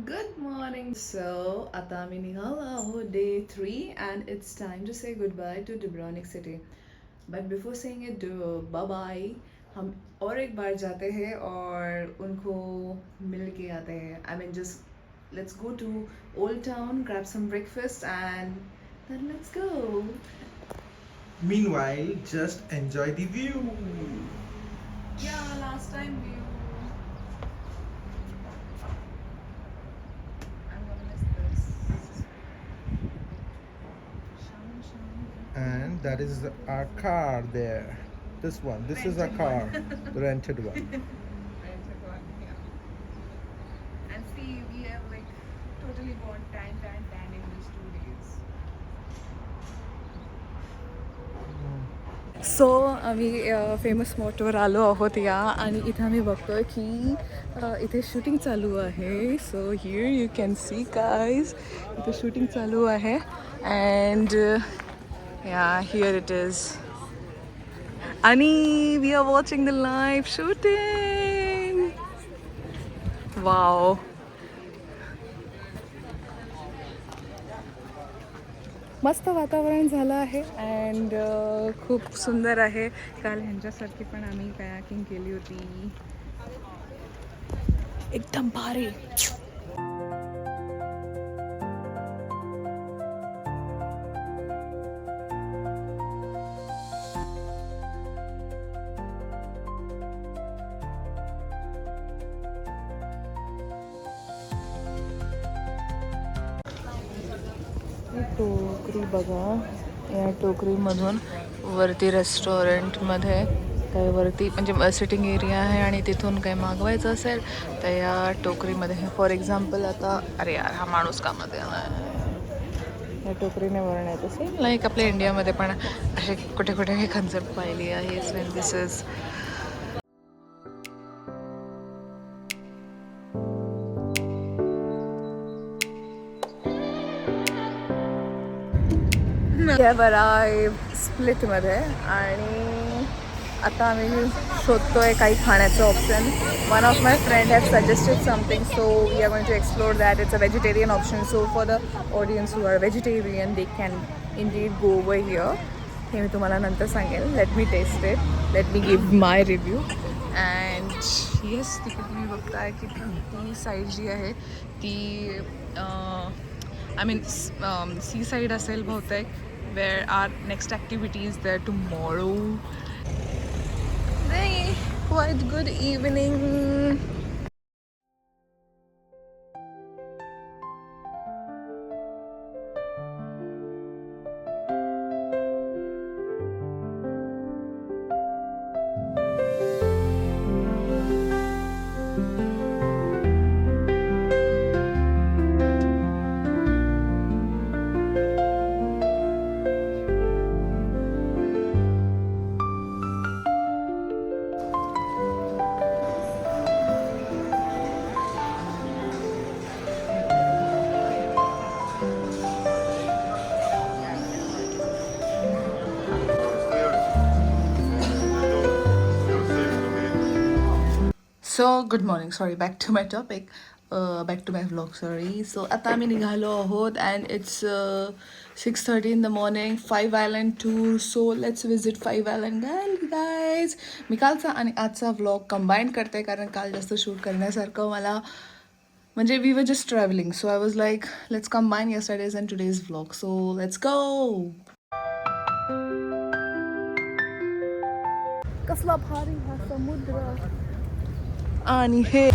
Good morning. So, आता आम्ही निघालो आहोत day 3 and it's time to say goodbye to Dubrovnik city. But before saying it bye bye, हम और एक बार जाते हैं और उनको मिल के आते हैं. I mean just let's go to Old Town, grab some breakfast and then let's go. Meanwhile, just enjoy the view. Yeah, last time we. I'm gonna miss this. And that is our car there. This one. This is our Rented car. one. The rented one. Rented one, yeah. And see, we have like totally bought tan in these 2 days. सो आम्ही famous स्पॉटवर आलो आहोत या आणि इथं आम्ही बघतोय की इथे shooting चालू आहे. So here you can see guys इथे शूटिंग चालू आहे and yeah here it is आणि we are watching the live shooting. Wow, मस्त वातावरण झालं आहे अँड खूप सुंदर आहे. काल ह्यांच्यासारखी पण आम्ही कयाकिंग केली होती, एकदम भारी. टोकरी बघा, या टोकरीमधून वरती रेस्टॉरंटमध्ये काही वरती म्हणजे सिटिंग एरिया आहे आणि तिथून काही मागवायचं असेल तर या टोकरीमध्ये, फॉर एक्झाम्पल आता अरे यार हा माणूस कामध्ये आला, या टोकरीने वरण्यात असेल लाईक आपल्या इंडियामध्ये पण असे कुठे कुठे हे कन्सेप्ट पाहिली आहे. वेन दिस इज स्प्लिटमध्ये आणि आता आम्ही शोधतोय काही खाण्याचं option. One of my friend have suggested something, so we are going to explore that. It's a vegetarian option, so for the audience who are vegetarian they can indeed go over here. हे मी तुम्हाला नंतर सांगेल. Let me taste it, let me give my review. And yes, तिकडे तुम्ही बघताय की ती साईड जी आहे ती आय मीन सी साईड असेल बहुतेक. Where our next activity is there tomorrow. Hey, quite good evening. So good morning, sorry, back to my topic, back to my vlog, sorry. So आता आम्ही निघालो आहोत and it's 6:30 in the morning. 5 island tour, so let's visit 5 island guys. मी कालचा आणि आजचा vlog combine करते कारण काल जास्त शूट करण्यासारखं मला म्हणजे we were just travelling, so I was like let's combine yesterday's and today's vlog. So let's go. कसला भारी हा समुद्र आणि हे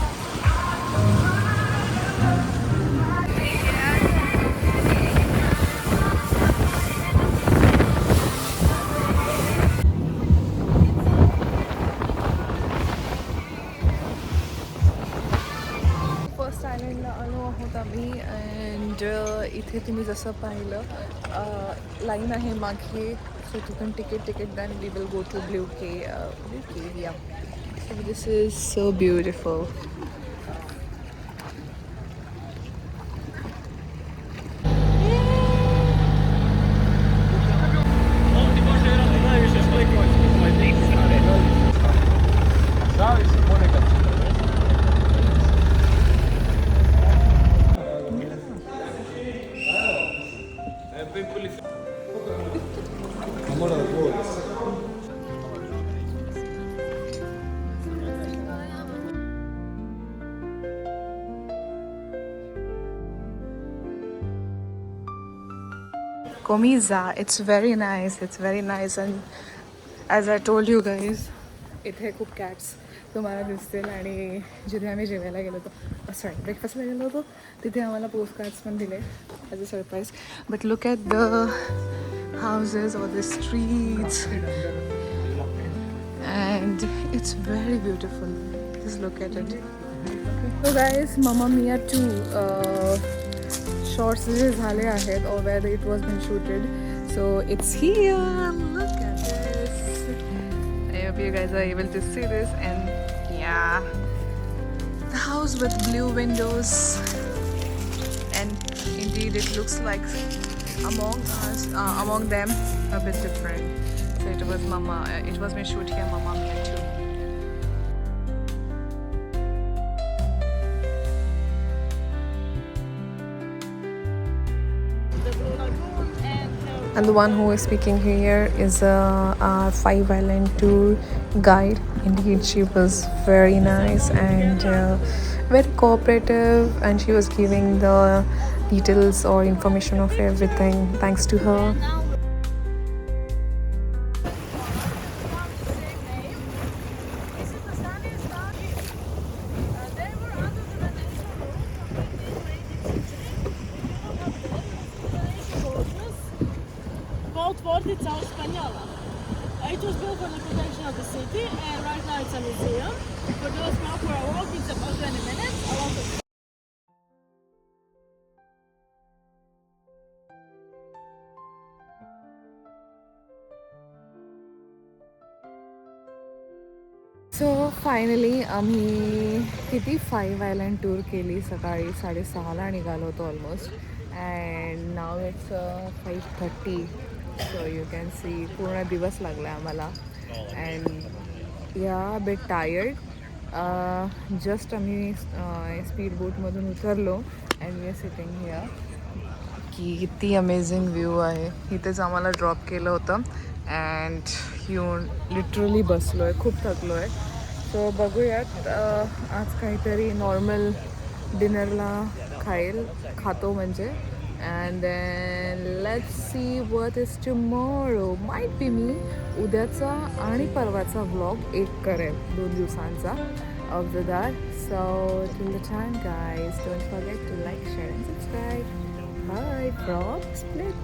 फर्स्ट आयलँडला आलो आहोत आम्ही अँड इथे तुम्ही जसं पाहिलं लाईन आहे मागे, सो तिथून ticket then we will go to blue cave या. So this is so beautiful. Komiza. It's very nice. It's very nice. And as I told you guys, इथे खूप कॅट्स तुम्हाला दिसतील आणि जिथे आम्ही जेवायला गेलो होतो सॉरी ब्रेकफास्टला गेलो होतो तिथे आम्हाला पोस्ट कार्ड्स पण दिले as a surprise but look at the houses or the streets and it's very beautiful just look at it so guys mamma mia 2 shorts जे झाले आहेत or where it was been shooted so it's here look at this I hope you guys are able to see this and yeah the house with blue windows and indeed it looks like among them a bit different so it was my shoot here Mama Mia 2. And the one who is speaking here is our 5 Island tour guide. Indeed, she was very nice and very cooperative, and she was giving the details or information of everything. Thanks to her. Both Fort, it's all Spagnola. It was built for the protection of the city, and right now it's a museum. For those who for a walk, it's about 20 minutes along the so finally आम्ही किती 5 island tour केली सकाळी 6:30ला निघालो होतो almost and now it's 5:30 so you can see पूर्ण दिवस लागला आम्हाला अँड या बिट टायर्ड जस्ट आम्ही स्पीड बोटमधून उतरलो and we are sitting here किती अमेझिंग व्ह्यू आहे इथेच आम्हाला ड्रॉप केलं होतं अँड येऊन लिटरली बसलो आहे खूप थकलो आहे सो बघूयात आज काहीतरी नॉर्मल डिनरला खातो म्हणजे and then let's see what is tomorrow might be मी उद्याचा आणि परवाचा व्लॉग एक करेल 2 दिवसांचा of the that so till the time guys don't forget to like share and subscribe bye from split